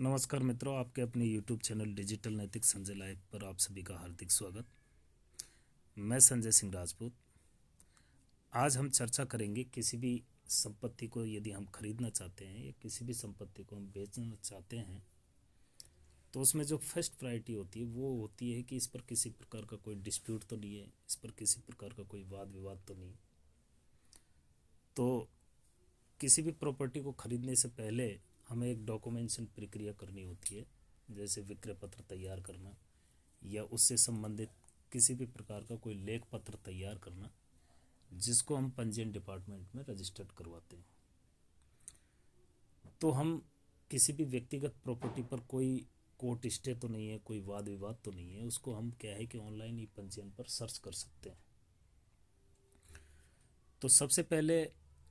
नमस्कार मित्रों, आपके अपने YouTube चैनल डिजिटल नैतिक संजय लाइव पर आप सभी का हार्दिक स्वागत। मैं संजय सिंह राजपूत। आज हम चर्चा करेंगे किसी भी संपत्ति को यदि हम खरीदना चाहते हैं या किसी भी संपत्ति को हम बेचना चाहते हैं तो उसमें जो फर्स्ट प्रायोरिटी होती है वो होती है कि इस पर किसी प्रकार का कोई डिस्प्यूट तो नहीं है, इस पर किसी प्रकार का कोई वाद विवाद तो नहीं। तो किसी भी प्रॉपर्टी को खरीदने से पहले हमें एक डॉक्यूमेंटेशन प्रक्रिया करनी होती है, जैसे विक्रय पत्र तैयार करना या उससे संबंधित किसी भी प्रकार का कोई लेख पत्र तैयार करना, जिसको हम पंजीयन डिपार्टमेंट में रजिस्टर्ड करवाते हैं। तो हम किसी भी व्यक्तिगत प्रॉपर्टी पर कोई कोर्ट स्टे तो नहीं है, कोई वाद विवाद तो नहीं है, उसको हम क्या है कि ऑनलाइन ही पंजीयन पर सर्च कर सकते हैं। तो सबसे पहले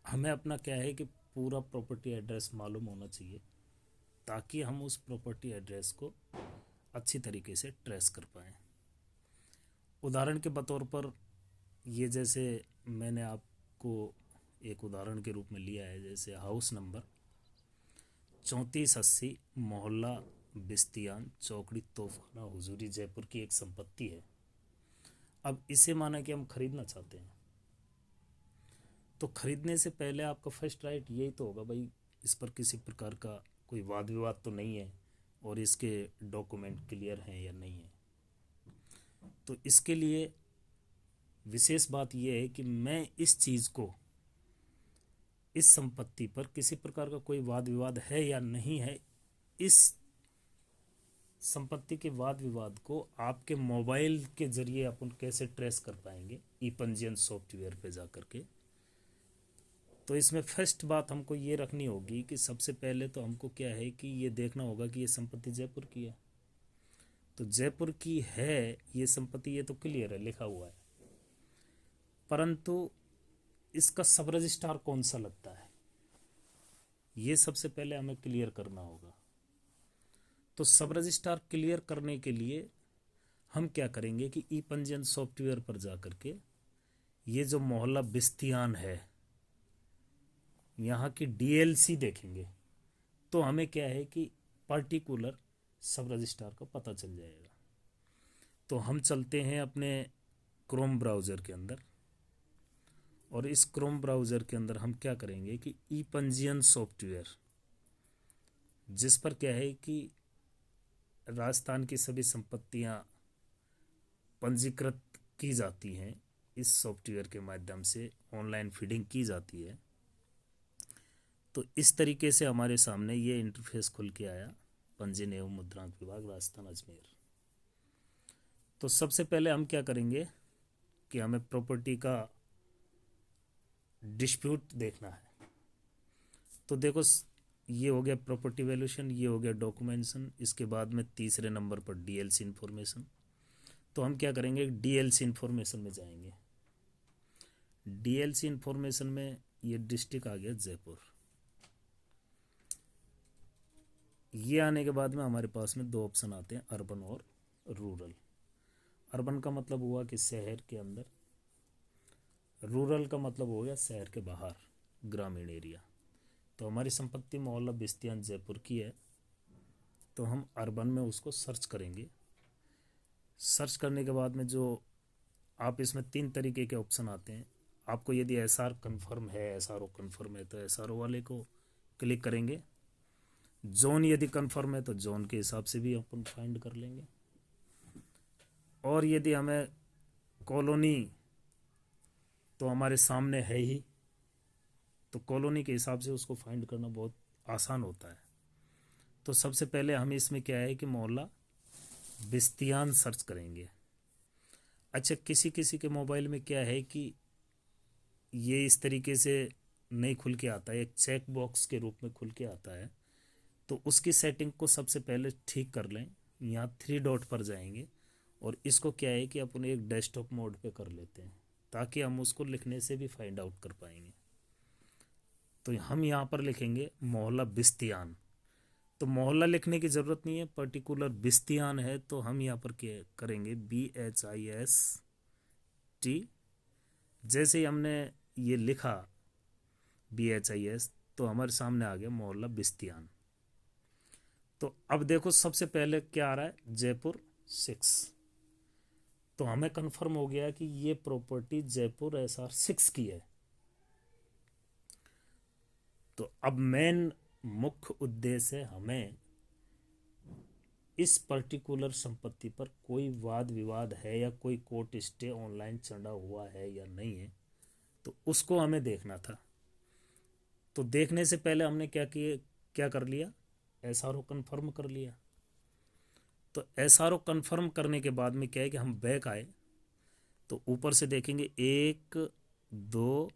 हमें अपना क्या है कि पूरा प्रॉपर्टी एड्रेस मालूम होना चाहिए, ताकि हम उस प्रॉपर्टी एड्रेस को अच्छी तरीके से ट्रेस कर पाएँ। उदाहरण के बतौर पर ये जैसे मैंने आपको एक उदाहरण के रूप में लिया है, जैसे हाउस नंबर 3480 मोहल्ला बिस्तियान चौकड़ी तोफखाना हुजूरी जयपुर की एक संपत्ति है। अब इसे माना कि हम खरीदना चाहते हैं, तो खरीदने से पहले आपका फर्स्ट राइट यही तो होगा भाई, इस पर किसी प्रकार का कोई वाद विवाद तो नहीं है और इसके डॉक्यूमेंट क्लियर हैं या नहीं है। तो इसके लिए विशेष बात यह है कि मैं इस चीज़ को, इस संपत्ति पर किसी प्रकार का कोई वाद विवाद है या नहीं है, इस संपत्ति के वाद विवाद को आपके मोबाइल के जरिए अपन कैसे ट्रेस कर पाएंगे, ई पंजीयन सॉफ्टवेयर पे जा करके। तो इसमें फर्स्ट बात हमको ये रखनी होगी कि सबसे पहले तो हमको क्या है कि ये देखना होगा कि ये संपत्ति जयपुर की है। तो जयपुर की है ये संपत्ति, ये तो क्लियर है, लिखा हुआ है, परंतु इसका सब रजिस्ट्रार कौन सा लगता है, ये सबसे पहले हमें क्लियर करना होगा। तो सब रजिस्ट्रार क्लियर करने के लिए हम क्या करेंगे कि ई पंजीयन सॉफ्टवेयर पर जा करके ये जो मोहल्ला बिस्तियान है यहाँ की डीएलसी देखेंगे, तो हमें क्या है कि पर्टिकुलर सब रजिस्ट्रार का पता चल जाएगा। तो हम चलते हैं अपने क्रोम ब्राउज़र के अंदर, और इस क्रोम ब्राउज़र के अंदर हम क्या करेंगे कि ई पंजीयन सॉफ्टवेयर, जिस पर क्या है कि राजस्थान की सभी संपत्तियां पंजीकृत की जाती हैं, इस सॉफ्टवेयर के माध्यम से ऑनलाइन फीडिंग की जाती है। तो इस तरीके से हमारे सामने ये इंटरफेस खुल के आया, पंजीयन एवं मुद्रांक विभाग राजस्थान अजमेर। तो सबसे पहले हम क्या करेंगे कि हमें प्रॉपर्टी का डिस्प्यूट देखना है। तो देखो, ये हो गया प्रॉपर्टी वैल्यूएशन, ये हो गया डॉक्यूमेंटेशन, इसके बाद में तीसरे नंबर पर डीएलसी इंफॉर्मेशन। तो हम क्या करेंगे, डीएलसी इंफॉर्मेशन में जाएंगे। डीएलसी इंफॉर्मेशन में ये डिस्ट्रिक्ट आ गया जयपुर। ये आने के बाद में हमारे पास में दो ऑप्शन आते हैं, अर्बन और रूरल। अर्बन का मतलब हुआ कि शहर के अंदर, रूरल का मतलब हो गया शहर के बाहर, ग्रामीण एरिया। तो हमारी संपत्ति मोहल्ला बिस्तियान जयपुर की है, तो हम अर्बन में उसको सर्च करेंगे। सर्च करने के बाद में जो आप इसमें 3 तरीके के ऑप्शन आते हैं। आपको यदि एसआर कन्फर्म है, एसआरओ कन्फर्म है, तो एसआरओ वाले को क्लिक करेंगे। जोन यदि कन्फर्म है तो जोन के हिसाब से भी अपन फाइंड कर लेंगे। और यदि हमें कॉलोनी तो हमारे सामने है ही, तो कॉलोनी के हिसाब से उसको फाइंड करना बहुत आसान होता है। तो सबसे पहले हम इसमें क्या है कि मोहल्ला बिस्तियान सर्च करेंगे। अच्छा, किसी किसी के मोबाइल में क्या है कि ये इस तरीके से नहीं खुल के आता है, एक चेक बॉक्स के रूप में खुल के आता है। तो उसकी सेटिंग को सबसे पहले ठीक कर लें। यहाँ 3 डॉट पर जाएंगे और इसको क्या है कि अपन एक डेस्कटॉप मोड पे कर लेते हैं, ताकि हम उसको लिखने से भी फाइंड आउट कर पाएंगे। तो हम यहाँ पर लिखेंगे मोहल्ला बिस्तियान। तो मोहल्ला लिखने की ज़रूरत नहीं है, पर्टिकुलर बिस्तियान है, तो हम यहाँ पर क्या करेंगे, BHIST। जैसे ही हमने ये लिखा BHIS, तो हमारे सामने आ गया मोहल्ला बिस्तियान। तो अब देखो सबसे पहले क्या आ रहा है, जयपुर 6। तो हमें कंफर्म हो गया कि ये प्रॉपर्टी जयपुर SR6 की है। तो अब मेन मुख्य उद्देश्य है हमें इस पर्टिकुलर संपत्ति पर कोई वाद विवाद है या कोई कोर्ट स्टे ऑनलाइन चढ़ा हुआ है या नहीं है, तो उसको हमें देखना था। तो देखने से पहले हमने क्या कर लिया, SRO कंफर्म कर लिया। तो SRO कंफर्म करने के बाद में क्या है कि हम बैक आए, तो ऊपर से देखेंगे 1 2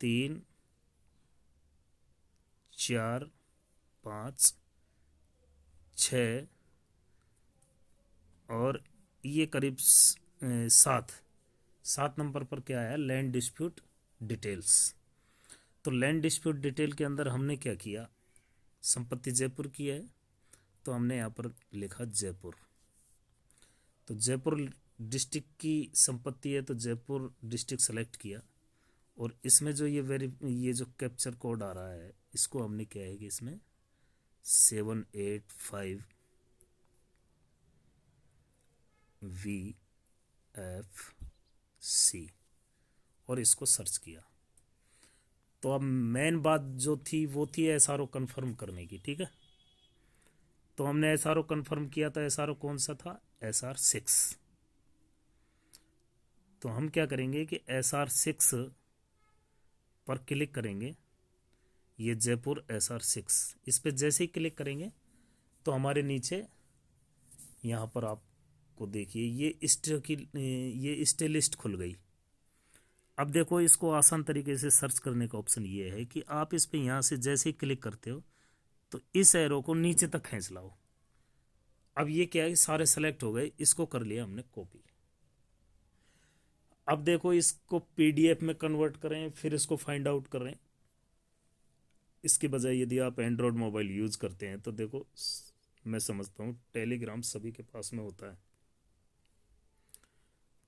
3 4 5 6 और ये करीब 7 नंबर पर क्या है, लैंड डिस्प्यूट डिटेल्स। तो लैंड डिस्प्यूट डिटेल के अंदर हमने क्या किया, संपत्ति जयपुर की है, तो हमने यहाँ पर लिखा जयपुर। तो जयपुर डिस्ट्रिक्ट की संपत्ति है, तो जयपुर डिस्ट्रिक्ट सेलेक्ट किया। और इसमें जो ये जो कैप्चर कोड आ रहा है, इसको हमने क्या है कि इसमें 785VFC और इसको सर्च किया। तो अब मेन बात जो थी वो थी SRO कंफर्म करने की, ठीक है। तो हमने SRO कंफर्म किया था। SRO कौन सा था, SR6। तो हम क्या करेंगे कि SR6 पर क्लिक करेंगे, ये जयपुर SR6, इस पर जैसे ही क्लिक करेंगे तो हमारे नीचे यहाँ पर आपको देखिए ये स्टे लिस्ट खुल गई। अब देखो इसको आसान तरीके से सर्च करने का ऑप्शन ये है कि आप इस पे यहाँ से जैसे ही क्लिक करते हो तो इस एरो को नीचे तक खींच लाओ। अब ये क्या है, सारे सेलेक्ट हो गए, इसको कर लिया हमने कॉपी। अब देखो इसको PDF में कन्वर्ट करें, फिर इसको फाइंड आउट करें। इसके बजाय यदि आप एंड्रॉयड मोबाइल यूज करते हैं तो देखो मैं समझता हूँ टेलीग्राम सभी के पास में होता है।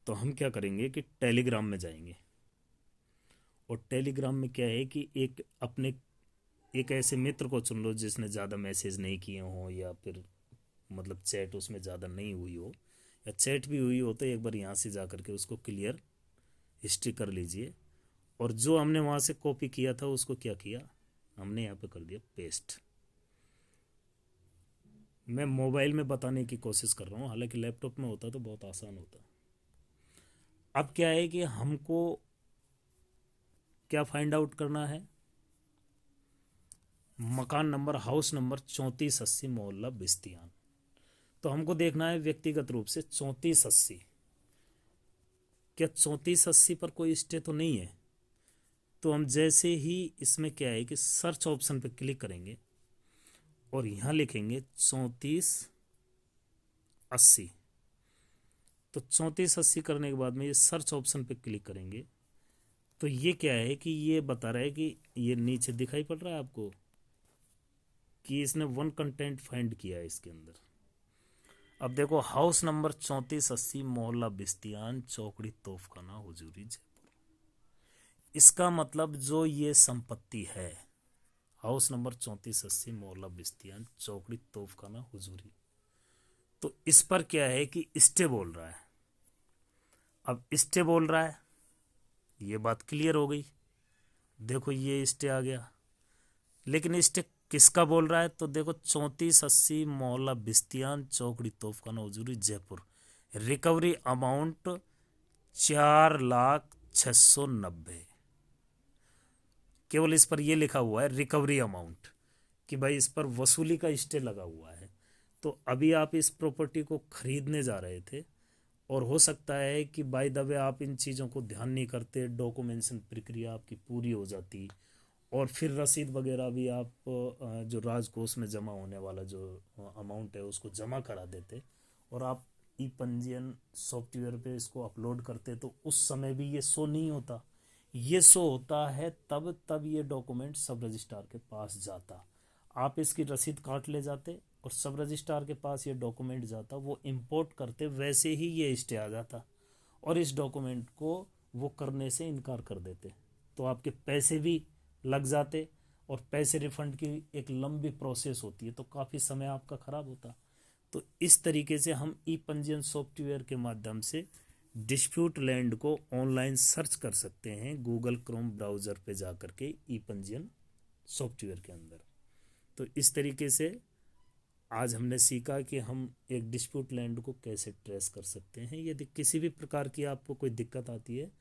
तो हम क्या करेंगे कि टेलीग्राम में जाएंगे, और टेलीग्राम में क्या है कि एक ऐसे मित्र को चुन लो जिसने ज़्यादा मैसेज नहीं किए हों, या फिर मतलब चैट उसमें ज़्यादा नहीं हुई हो, या चैट भी हुई हो तो एक बार यहाँ से जा करके उसको क्लियर हिस्ट्री कर लीजिए। और जो हमने वहाँ से कॉपी किया था उसको क्या किया, हमने यहाँ पे कर दिया पेस्ट। मैं मोबाइल में बताने की कोशिश कर रहा हूँ, हालांकि लैपटॉप में होता तो बहुत आसान होता। अब क्या है कि हमको क्या फाइंड आउट करना है, मकान नंबर, हाउस नंबर 3480 मोहल्ला बिस्तियान। तो हमको देखना है व्यक्तिगत रूप से 3480, क्या 3480 पर कोई स्टे तो नहीं है। तो हम जैसे ही इसमें क्या है कि सर्च ऑप्शन पर क्लिक करेंगे और यहाँ लिखेंगे 3480। तो 3480 करने के बाद में ये सर्च ऑप्शन पे क्लिक करेंगे तो ये क्या है कि ये बता रहा है कि ये नीचे दिखाई पड़ रहा है आपको कि इसने 1 कंटेंट फाइंड किया है इसके अंदर। अब देखो हाउस नंबर 3480 मोहल्ला बिस्तियान चौकड़ी तोफखाना हुजूरी जयपुर। इसका मतलब जो ये संपत्ति है हाउस नंबर 3480 मोहल्ला बिस्तियान चौकड़ी तोफखाना हुजूरी, तो इस पर क्या है कि स्टे बोल रहा है। अब स्टे बोल रहा है, ये बात क्लियर हो गई। देखो ये स्टे आ गया, लेकिन स्टे किसका बोल रहा है, तो देखो 3480 मोहल्ला बिस्तियान चौकड़ी तोफखाना हुजूरी जयपुर, रिकवरी अमाउंट 4,06,90। केवल इस पर ये लिखा हुआ है रिकवरी अमाउंट कि भाई इस पर वसूली का स्टे लगा हुआ है। तो अभी आप इस प्रॉपर्टी को खरीदने जा रहे थे और हो सकता है कि बाय द वे आप इन चीज़ों को ध्यान नहीं करते, डॉक्यूमेंटेशन प्रक्रिया आपकी पूरी हो जाती और फिर रसीद वगैरह भी आप जो राजकोष में जमा होने वाला जो अमाउंट है उसको जमा करा देते और आप ई पंजीयन सॉफ्टवेयर पे इसको अपलोड करते, तो उस समय भी ये शो नहीं होता। ये शो होता है तब ये डॉक्यूमेंट सब रजिस्ट्रार के पास जाता, आप इसकी रसीद काट ले जाते और सब रजिस्ट्रार के पास ये डॉक्यूमेंट जाता, वो इंपोर्ट करते, वैसे ही ये स्टे आ जाता और इस डॉक्यूमेंट को वो करने से इनकार कर देते। तो आपके पैसे भी लग जाते और पैसे रिफंड की एक लंबी प्रोसेस होती है, तो काफ़ी समय आपका खराब होता। तो इस तरीके से हम ई पंजीयन सॉफ्टवेयर के माध्यम से डिस्प्यूट लैंड को ऑनलाइन सर्च कर सकते हैं गूगल क्रोम ब्राउज़र पे जा कर के ई पंजीयन सॉफ्टवेयर के अंदर। तो इस तरीके से आज हमने सीखा कि हम एक डिस्प्यूट लैंड को कैसे ट्रेस कर सकते हैं। यदि किसी भी प्रकार की आपको कोई दिक्कत आती है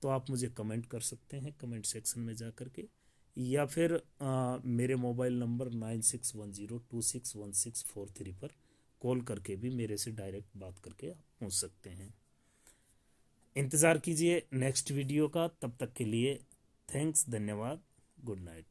तो आप मुझे कमेंट कर सकते हैं कमेंट सेक्शन में जा कर के, या फिर मेरे मोबाइल नंबर 9610261643 पर कॉल करके भी मेरे से डायरेक्ट बात करके आप पूछ सकते हैं। इंतज़ार कीजिए नेक्स्ट वीडियो का, तब तक के लिए थैंक्स, धन्यवाद, गुड नाइट।